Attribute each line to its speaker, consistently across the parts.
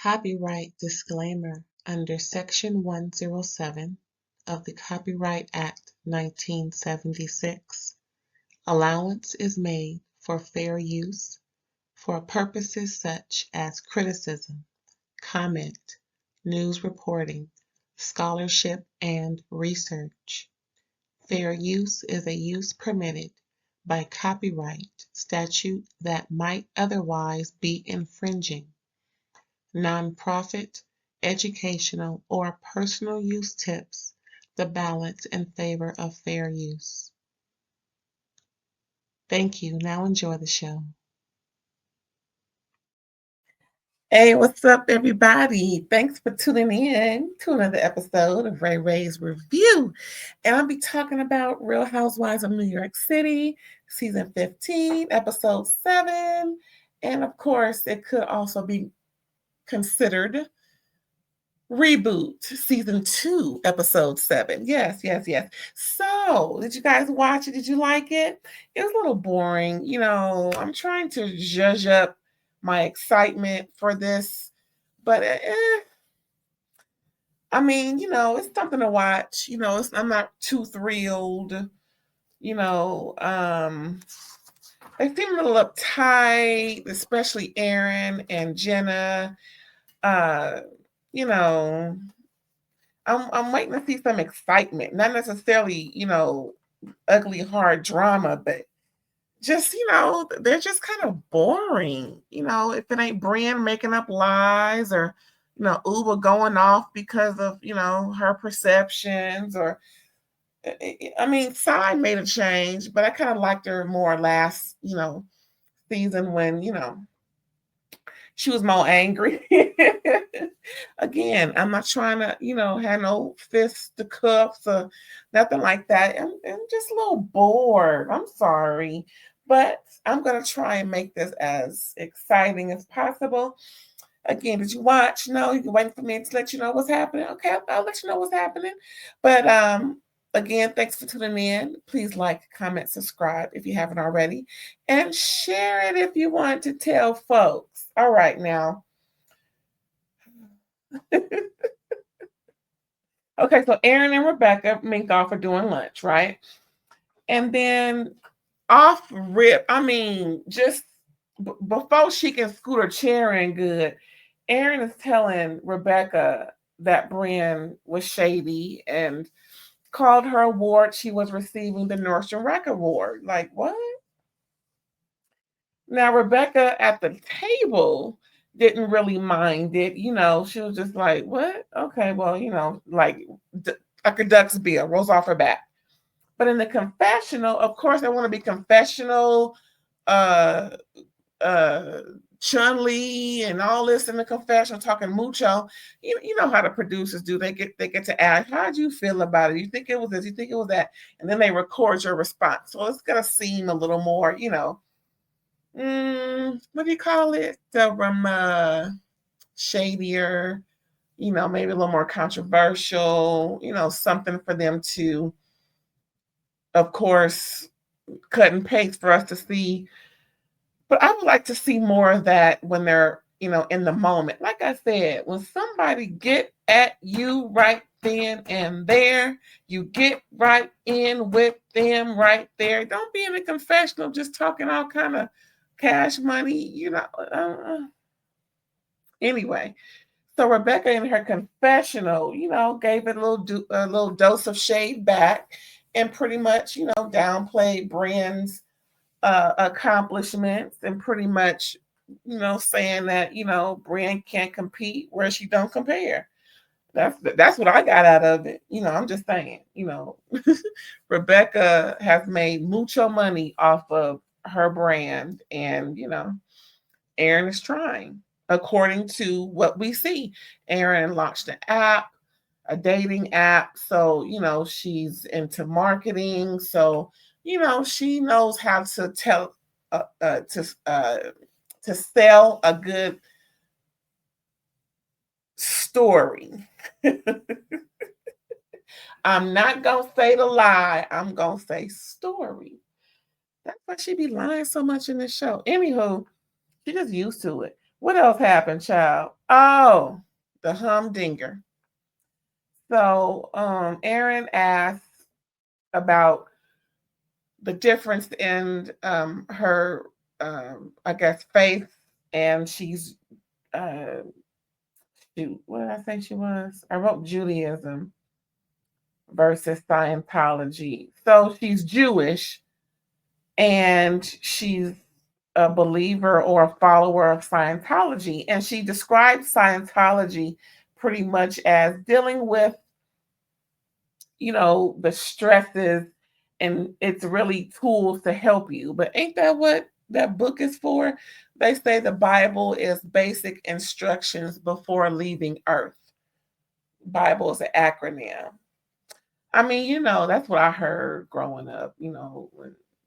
Speaker 1: Copyright disclaimer under Section 107 of the Copyright Act 1976. Allowance is made for fair use for purposes such as criticism, comment, news reporting, scholarship, and research. Fair use is a use permitted by copyright statute that might otherwise be infringing. Nonprofit, educational, or personal use tips the balance in favor of fair use. Thank you. Now enjoy the show. Hey, what's up, everybody? Thanks for tuning in to another episode of Ray Ray's Review. And I'll be talking about Real Housewives of New York City, Season 15, Episode 7. And of course, it could also be considered Reboot, Season 2, Episode 7. Yes. So, did you guys watch it? Did you like it? It was a little boring. I'm trying to zhuzh up my excitement for this, but I mean, it's something to watch. I'm not too thrilled. They seem a little uptight, especially Erin and Jenna. I'm waiting to see some excitement, not necessarily, ugly, hard drama, but just, they're just kind of boring. If it ain't Brynn making up lies or, Ubah going off because of, her perceptions or, I mean, Sai made a change, but I kind of liked her more last, season when, she was more angry. Again, I'm not trying to, have no fisticuffs or nothing like that. I'm just a little bored. I'm sorry. But I'm going to try and make this as exciting as possible. Again, did you watch? No, you can wait for me to let you know what's happening. Okay, I'll let you know what's happening. But again, thanks for tuning in. Please like, comment, subscribe if you haven't already. And share it if you want to tell folks. All right, now. Okay, so Erin and Rebecca make off for doing lunch, right? And then off rip, I mean, just before she can scoot her chair in good, Erin is telling Rebecca that Brynn was shady and called her award she was receiving the Nordstrom Rack Award. Like, what? Now, Rebecca at the table didn't really mind it. She was just like, what? Okay, well, like a duck's bill rolls off her back. But in the confessional, of course, I want to be confessional, Chun-Li and all this in the confessional, talking mucho. You know how the producers do. They get to ask, how do you feel about it? You think it was this? You think it was that? And then they record your response. So it's gonna seem a little more, what do you call it? Shadier, maybe a little more controversial, something for them to, of course, cut and paste for us to see. But I would like to see more of that when they're, in the moment. Like I said, when somebody get at you right then and there, you get right in with them right there. Don't be in the confessional just talking all kind of cash money, Anyway, so Rebecca in her confessional, gave it a little dose of shade back and pretty much, downplayed Brynn's accomplishments and pretty much, saying that, Brynn can't compete where she don't compare. That's what I got out of it. I'm just saying, Rebecca has made mucho money off of her brand and, Erin is trying according to what we see. Erin launched an app, a dating app. So, she's into marketing. So, she knows how to tell, to sell a good story. I'm not going to say the lie. I'm going to say story. That's why she be lying so much in this show. Anywho, she's just used to it. What else happened, child? Oh, the humdinger. So, Erin asked about the difference in her, I guess, faith, and she's, uh, shoot, what did I say she was? I wrote Judaism versus Scientology. So she's Jewish, and she's a believer or a follower of Scientology. And she describes Scientology pretty much as dealing with, the stresses, and it's really tools to help you. But ain't that what that book is for? They say the Bible is basic instructions before leaving Earth. Bible is an acronym. I mean, that's what I heard growing up,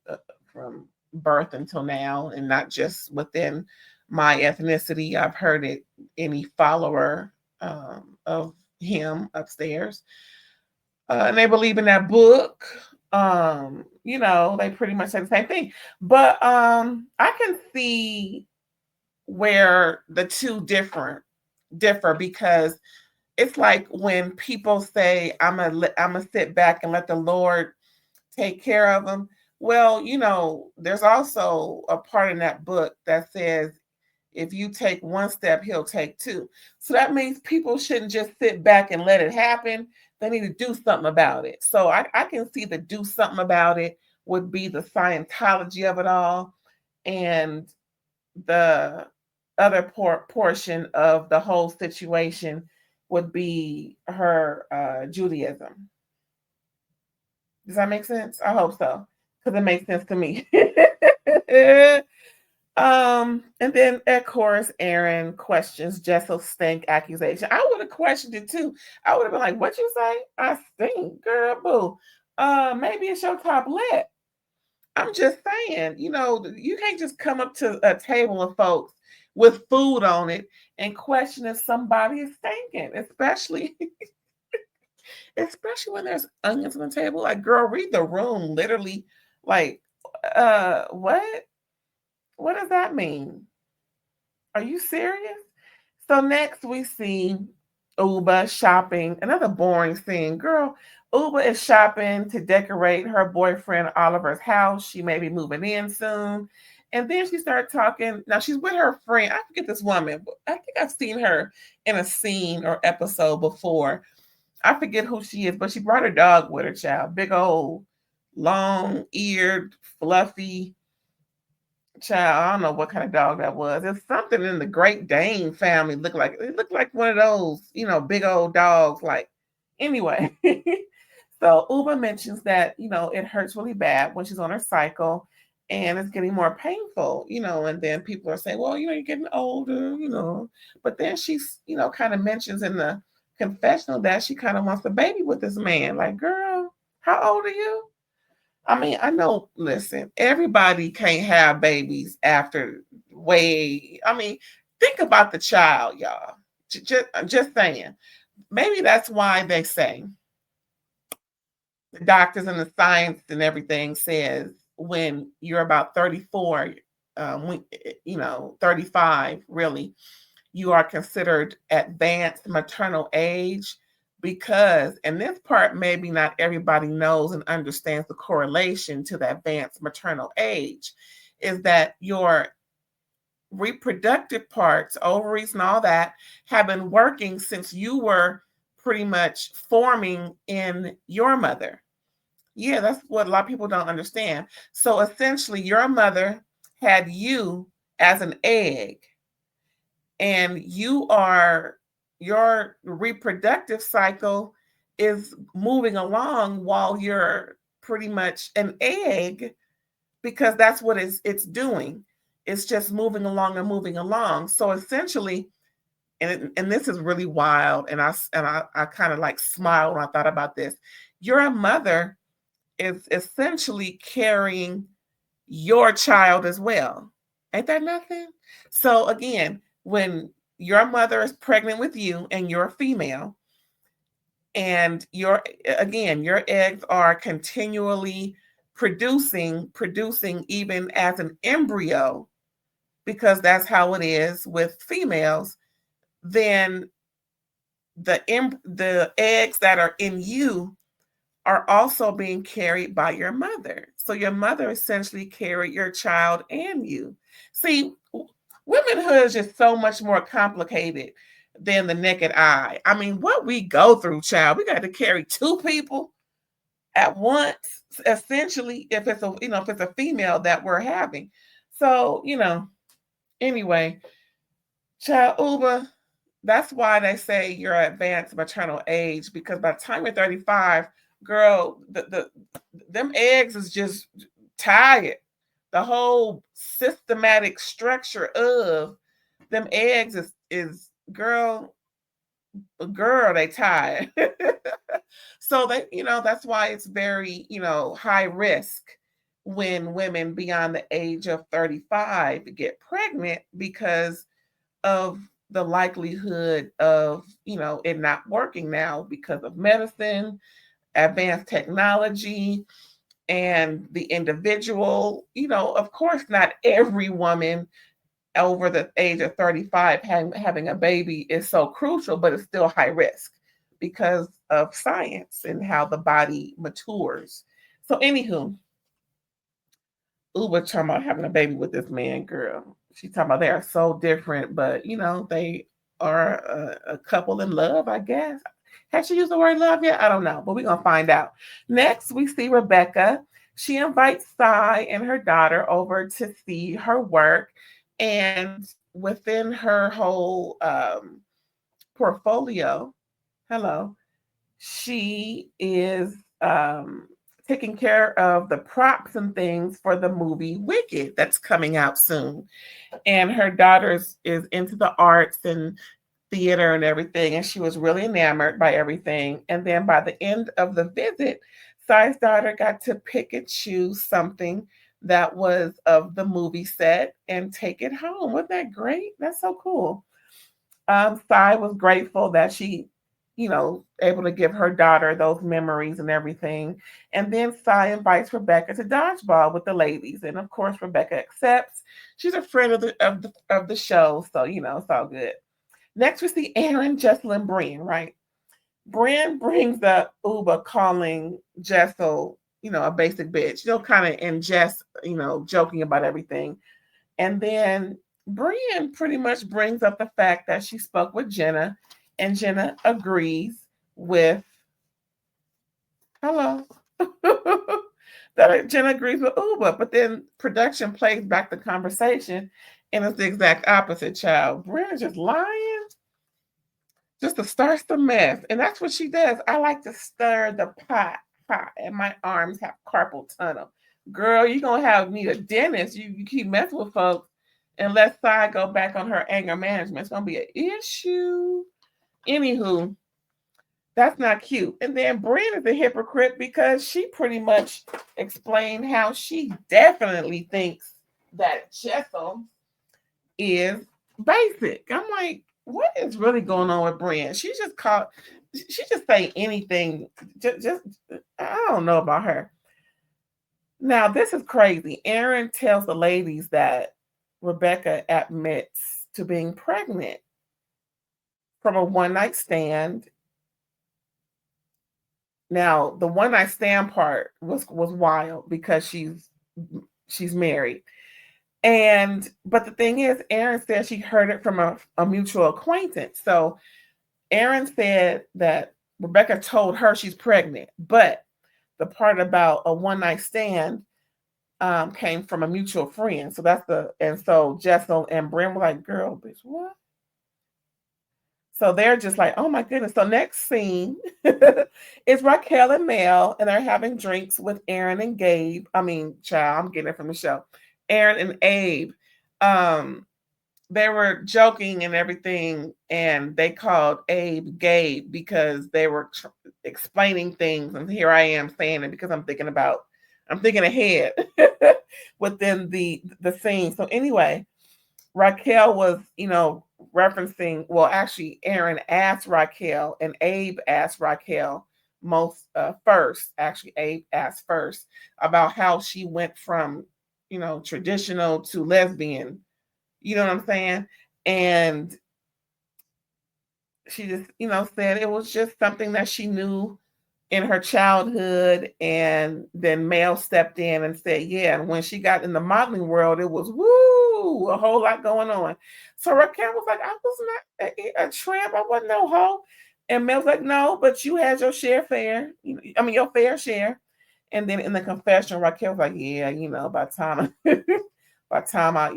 Speaker 1: uh, from birth until now, and not just within my ethnicity. I've heard it any follower of him upstairs. And they believe in that book. They pretty much say the same thing. But I can see where the two differ, because it's like when people say I'm gonna sit back and let the Lord take care of them. Well, there's also a part in that book that says if you take one step, he'll take two. So that means people shouldn't just sit back and let it happen. They need to do something about it. So I can see the do something about it would be the Scientology of it all. And the other portion of the whole situation would be her Judaism. Does that make sense? I hope so, because it makes sense to me. And then of course, Erin questions Jessel's stink accusation. I would have questioned it too. I would have been like, "What you say? I stink, girl, boo. Maybe it's your top lip." I'm just saying, you can't just come up to a table of folks with food on it and question if somebody is stinking, especially especially when there's onions on the table. Like, girl, read the room. Literally, like, what? What does that mean? Are you serious? So next we see Ubah shopping. Another boring scene. Girl, Ubah is shopping to decorate her boyfriend Oliver's house. She may be moving in soon. And then she started talking. Now she's with her friend. I forget this woman. I think I've seen her in a scene or episode before. I forget who she is, but she brought her dog with her, child. Big old, long eared, fluffy child. I don't know what kind of dog that was. It's something in the Great Dane family. It looked like one of those, big old dogs. Like, anyway. So Uba mentions that, it hurts really bad when she's on her cycle and it's getting more painful, and then people are saying, well, you're getting older. But then she's, kind of mentions in the confessional that she kind of wants a baby with this man. Like, girl, how old are you? I mean, I know, listen, everybody can't have babies after I mean, think about the child, y'all. Just saying. Maybe that's why they say the doctors and the science and everything says when you're about 34, 35, really, you are considered advanced maternal age, because, and this part maybe not everybody knows and understands the correlation to the advanced maternal age, is that your reproductive parts, ovaries and all that, have been working since you were pretty much forming in your mother. Yeah, that's what a lot of people don't understand. So essentially, your mother had you as an egg, and your reproductive cycle is moving along while you're pretty much an egg, because that's what it's doing. It's just moving along and moving along. So essentially, and this is really wild, and I kind of like smiled when I thought about this. Your mother is essentially carrying your child as well. Ain't that nothing? So again, when your mother is pregnant with you and you're a female, and your eggs are continually producing even as an embryo, because that's how it is with females, then the eggs that are in you are also being carried by your mother. So your mother essentially carried your child and you. See, womanhood is just so much more complicated than the naked eye. I mean, what we go through, child, we got to carry two people at once, essentially, if it's a if it's a female that we're having. So, anyway, child Uber, that's why they say you're advanced maternal age, because by the time you're 35, girl, them eggs is just tired. The whole systematic structure of them eggs is girl, they tired. So that's why it's very, high risk when women beyond the age of 35 get pregnant, because of the likelihood of, it not working now because of medicine, advanced technology, and the individual. Of course, not every woman over the age of 35 having a baby is so crucial, but it's still high risk because of science and how the body matures. So, anywho, Uber talking about having a baby with this man, girl. She talking about they are so different, but they are a couple in love, I guess. Has she used the word love yet? I don't know, but we're gonna find out. Next, we see Rebecca. She invites Sai and her daughter over to see her work, and within her whole portfolio, hello, she is taking care of the props and things for the movie Wicked that's coming out soon. And her daughter is into the arts and theater and everything, and she was really enamored by everything. And then by the end of the visit, Sai's daughter got to pick and choose something that was of the movie set and take it home. Wasn't that great? That's so cool. Sai was grateful that she, able to give her daughter those memories and everything. And then Sai invites Rebecca to dodgeball with the ladies, and of course Rebecca accepts. She's a friend of the show, so it's all good. Next, we see Erin, Jessel, and Brynn. Right, Brynn brings up Ubah calling Jessel, a basic bitch. Kind of in jest, joking about everything. And then Brynn pretty much brings up the fact that she spoke with Jenna, and Jenna agrees with hello. That Jenna agrees with Ubah, but then production plays back the conversation, and it's the exact opposite. Child, Brynn is just lying, just to stir some mess, and that's what she does. I like to stir the pot, and my arms have carpal tunnel. Girl, you gonna need a dentist. You keep messing with folks, and let Sai go back on her anger management. It's gonna be an issue. Anywho, that's not cute. And then Brynn is a hypocrite because she pretty much explained how she definitely thinks that Jessel is basic. I'm like, what is really going on with Brynn? She just say anything. Just I don't know about her. Now, this is crazy. Erin tells the ladies that Rebecca admits to being pregnant from a one-night stand. Now, the one-night stand part was wild because she's married. But the thing is, Erin said she heard it from a mutual acquaintance. So Erin said that Rebecca told her she's pregnant, but the part about a one-night stand came from a mutual friend. So Jessel and Brynn were like, girl, bitch, what? So they're just like, oh my goodness. So next scene is Raquel and Mel, and they're having drinks with Erin and Gabe. I mean, child, I'm getting it from the show. Erin and Abe. They were joking and everything, and they called Abe Gabe because they were explaining things. And here I am saying it because I'm thinking ahead within the scene. So anyway, Raquel was, referencing, well, actually, Erin asked Raquel and Abe asked Raquel first. Actually, Abe asked first about how she went from, traditional to lesbian You know what I'm saying? And she just, said it was just something that she knew in her childhood. And then Mel stepped in and said, yeah. And when she got in the modeling world, it was woo, a whole lot going on. So Raquel was like, I was not a tramp. I wasn't no hoe. And Mel's like, no, but you had your your fair share. And then in the confession, Raquel was like, yeah, by the time, by the time I,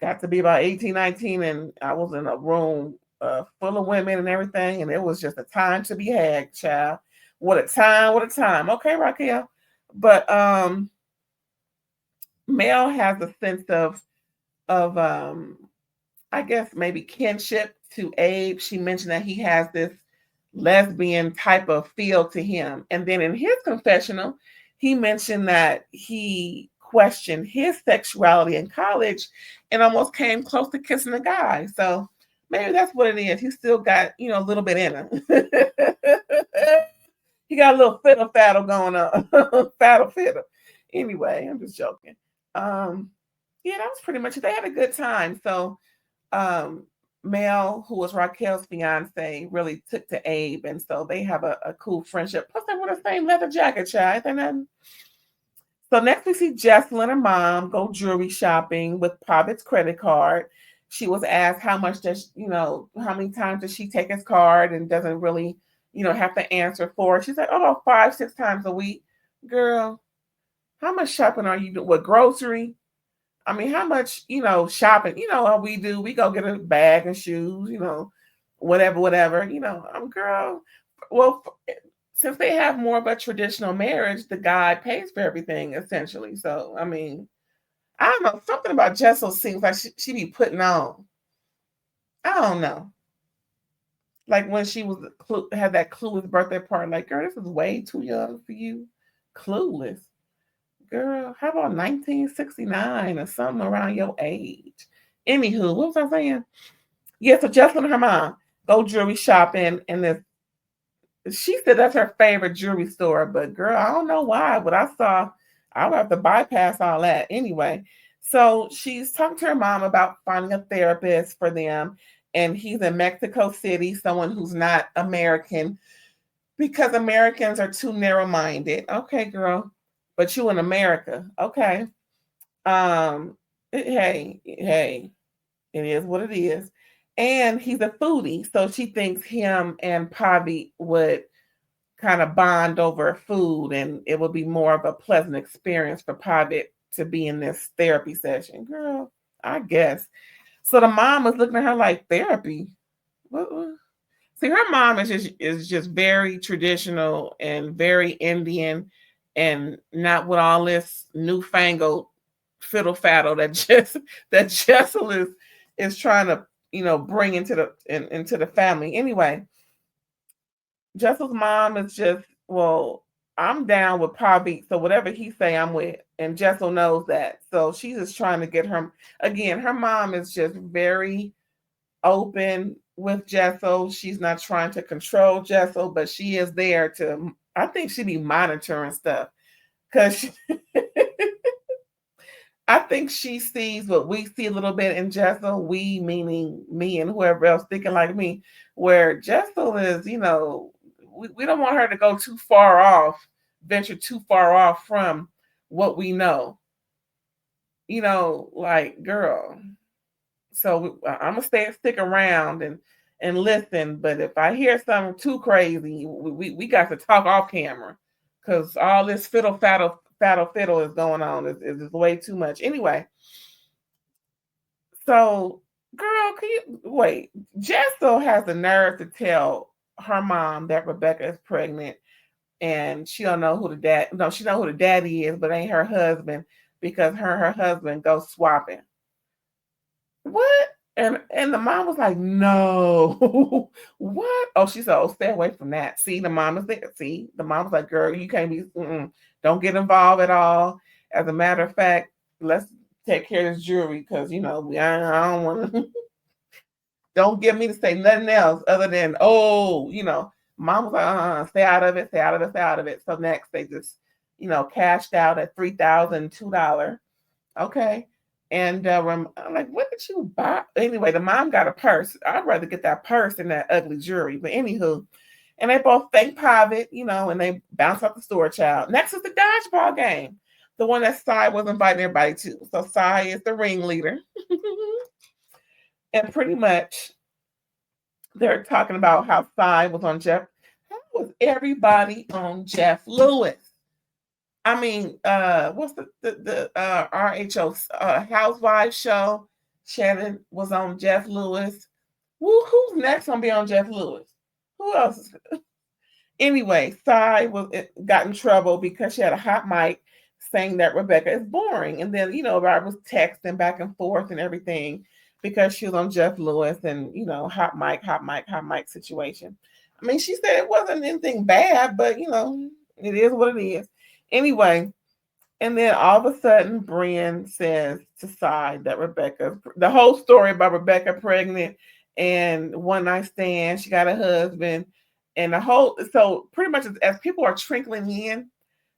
Speaker 1: got to be about 18, 19, and I was in a room full of women and everything, and it was just a time to be had, child. What a time, what a time. Okay, Raquel. But Mel has a sense of I guess maybe kinship to Abe. She mentioned that he has this lesbian type of feel to him. And then in his confessional, he mentioned that he questioned his sexuality in college and almost came close to kissing a guy. So maybe that's what it is. He still got, a little bit in him. He got a little fiddle faddle going on. Faddle fiddle. Anyway, I'm just joking. Yeah, that was pretty much it. They had a good time. So um Mel, who was Raquel's fiance, really took to Abe, and so they have a cool friendship. Plus, they wear the same leather jacket, child. Ain't that nothing? So next we see Jessel and her mom go jewelry shopping with Pavitt's credit card. She was asked how much does how many times does she take his card and doesn't really have to answer for it. She's like, oh, 5, 6 times a week. Girl, how much shopping are you doing? What grocery? I mean, how much, shopping, what we do, we go get a bag and shoes, whatever, whatever, girl. Well, since they have more of a traditional marriage, the guy pays for everything essentially. So, I mean, I don't know. Something about Jessel seems like she be putting on. I don't know. Like when she was had that Clueless birthday party, like, girl, this is way too young for you. Clueless. Girl, how about 1969 or something around your age? Anywho, what was I saying? Yeah, so Jessel and her mom go jewelry shopping, and she said that's her favorite jewelry store. But girl, I don't know why. But I saw, I would have to bypass all that anyway. So she's talking to her mom about finding a therapist for them, and he's in Mexico City, someone who's not American, because Americans are too narrow-minded. Okay, girl, but you in America, okay? Hey, it is what it is. And he's a foodie, so she thinks him and Pavi would kind of bond over food, and it would be more of a pleasant experience for Pavi to be in this therapy session. Girl, I guess. So the mom was looking at her like, therapy. What? See, her mom is just very traditional and very Indian, and not with all this newfangled fiddle faddle that Jessel is trying to bring into the family. Anyway, Jessel's mom is just, well, I'm down with Bobby, so whatever he say, I'm with, and Jessel knows that. So she's just trying to get her again. Her mom is just very open with Jessel. She's not trying to control Jessel, but she is there to. I think she be monitoring stuff because I think she sees what we see a little bit in Jessel. We meaning me and whoever else thinking like me, where Jessel is, we don't want her to go too far off, venture too far off from what we know. Like, girl. So I'm gonna stick around and listen. But if I hear something too crazy, we got to talk off camera, because all this fiddle is going on is way too much. Anyway, so girl, can you wait? Jessel has the nerve to tell her mom that Rebecca is pregnant, and she don't know who the dad. No, she know who the daddy is, but ain't her husband, because her husband goes swapping. What? And the mom was like, no. What? Oh, she said, oh, stay away from that. See, the mom is there. See, the mom was like, girl, you can't be, don't get involved at all. As a matter of fact, let's take care of this jewelry, because, I don't want to, don't get me to say nothing else other than, oh, mom was like, stay out of it, stay out of it, stay out of it. So next they just, cashed out at $3,002. Okay. And I'm like, what did you buy? Anyway, the mom got a purse. I'd rather get that purse than that ugly jewelry. But anywho, and they both thank private, and they bounce out the store, child. Next is the dodgeball game, the one that Sai was inviting everybody to. So Sai is the ringleader. And pretty much they're talking about how Sai was on Jeff. How was everybody on Jeff Lewis? I mean, what's the RHO Housewives show? Shannon was on Jeff Lewis. Who's next gonna be on Jeff Lewis? Who else? Anyway, Sai got in trouble because she had a hot mic saying that Rebecca is boring, and then Rob was texting back and forth and everything because she was on Jeff Lewis and hot mic, hot mic, hot mic situation. I mean, she said it wasn't anything bad, but it is what it is. Anyway, and then all of a sudden, Brynn says to Sai that the whole story about Rebecca pregnant and one night stand, she got a husband, and so pretty much as people are trickling in,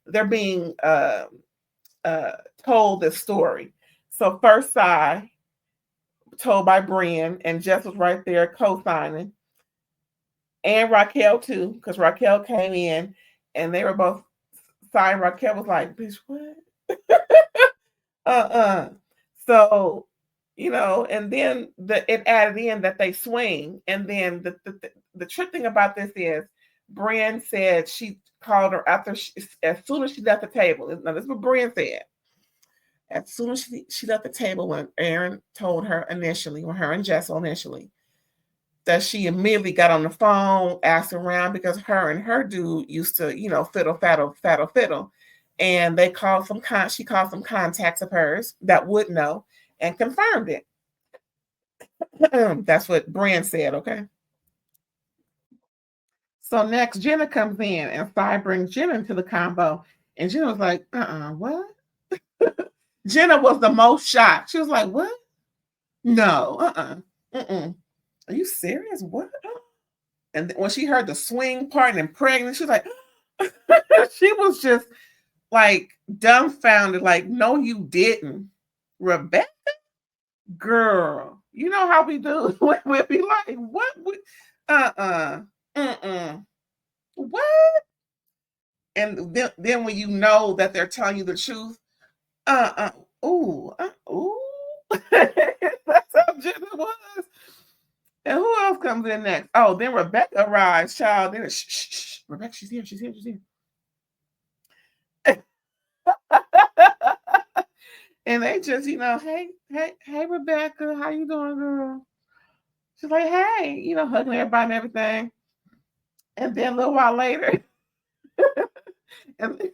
Speaker 1: they're being told this story. So first Sai, told by Brynn, and Jess was right there co-signing, and Raquel too, because Raquel came in, and they were both. Sai and Raquel was like, "Bitch, what?" uh-uh. So, and then it added in that they swing. And then the trick thing about this is Brynn said she called her as soon as she left the table. Now, this is what Brynn said. As soon as she left the table, when Erin told her initially, when her and Jessel initially, that she immediately got on the phone, asked around, because her and her dude used to, fiddle, faddle. And she called some contacts of hers that would know and confirmed it. That's what Brynn said, okay? So next, Jenna comes in and Sai brings Jenna into the combo. And Jenna was like, what? Jenna was the most shocked. She was like, what? No, Are you serious? What? And when she heard the swing part and pregnant, she was like, she was just like dumbfounded, like, no, you didn't. Rebecca? Girl, you know how we do. We'll be like, what? What? And then when you know that they're telling you the truth, ooh. That's how Jenna was. And who else comes in next? Oh, then Rebecca arrives, child. Then shh. Rebecca, she's here. And they just, hey, Rebecca, how you doing, girl? She's like, hey, hugging everybody and everything. And then a little while later, and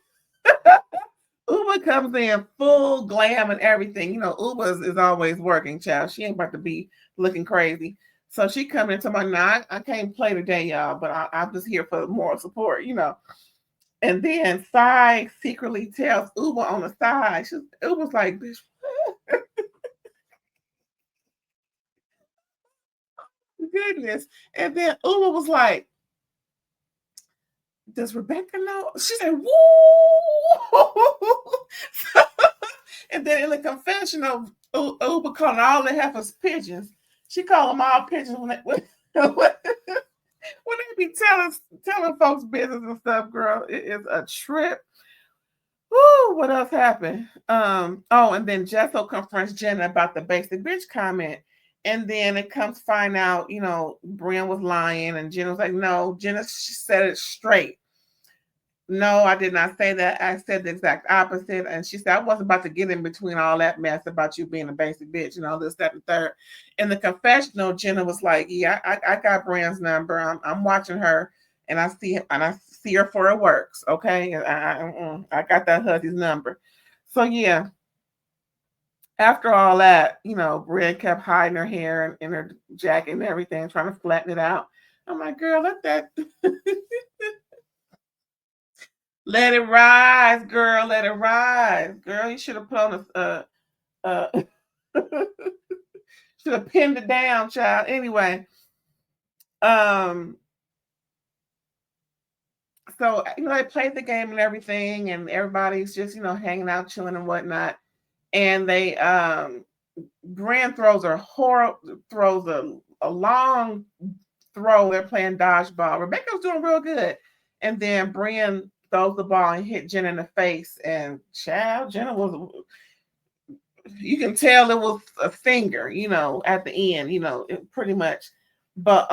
Speaker 1: Ubah comes in full glam and everything. Ubah is always working, child. She ain't about to be looking crazy. So she come into my I can't play today, y'all, but I'm just here for moral support, And then Sai secretly tells Ubah on the side. Ubah's like, bitch, goodness. And then Ubah was like, does Rebecca know? She said, woo! And then in the confessional, Ubah calling all the heifers pigeons. She called them all pigeons when they be telling folks business and stuff, girl. It is a trip. Woo, what else happened? And then Jessel confronts Jenna about the basic bitch comment. And then it comes find out, Brynn was lying, and Jenna was like, no, Jenna said it straight. No, I did not say that. I said the exact opposite. And she said, I wasn't about to get in between all that mess about you being a basic bitch and all this, that, and third. In the confessional, Jenna was like, yeah, I got Brynn's number. I'm watching her, and I see her for her works. Okay. I got that hussy's number. So yeah. After all that, Brynn kept hiding her hair in her jacket and everything, trying to flatten it out. I'm like, girl, let that let it rise, girl. Let it rise, girl. You should have put on should have pinned it down, child. Anyway, so they played the game and everything, and everybody's just hanging out, chilling and whatnot. and they Brynn throws a long throw. They're playing dodgeball. Rebecca was doing real good, and then Brynn throws the ball and hit Jenna in the face. And child, Jenna was, you can tell it was a finger, at the end, pretty much. But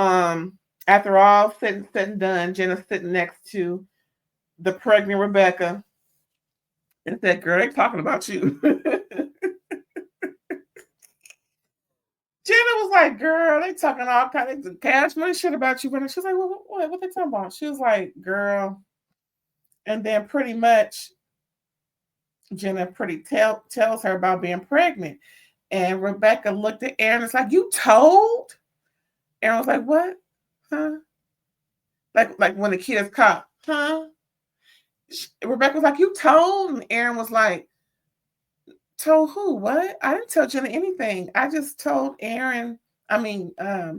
Speaker 1: after all said and done, Jenna's sitting next to the pregnant Rebecca and said, "Girl, they talking about you." Jenna was like, "Girl, they talking all kinds of cash money shit about you." But she was like, "What they talking about?" She was like, "Girl," and then pretty much Jenna tells her about being pregnant, and Rebecca looked at Erin and was like, "You told?" Erin was like, "What? Huh?" Like when the kid is caught, huh? Rebecca was like, "You told?" And Erin was like, "Told who? What? I didn't tell Jenna anything. I just told Erin. I mean, uh,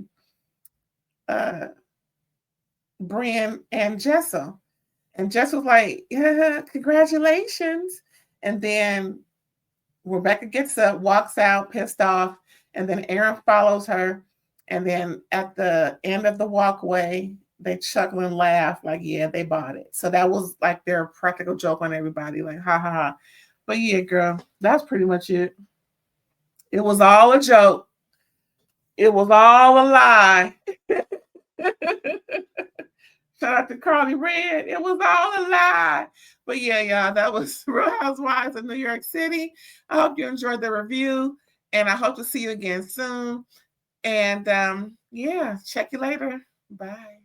Speaker 1: Brynn and Jessel." And Jess was like, "Yeah, congratulations." And then Rebecca gets up, walks out, pissed off, and then Erin follows her. And then at the end of the walkway, they chuckle and laugh, like, yeah, they bought it. So that was like their practical joke on everybody, like, ha ha ha. But yeah, girl, that's pretty much it. It was all a joke. It was all a lie. Shout out to Carly Red. It was all a lie. But yeah, y'all, that was Real Housewives of New York City. I hope you enjoyed the review, and I hope to see you again soon. And yeah, check you later. Bye.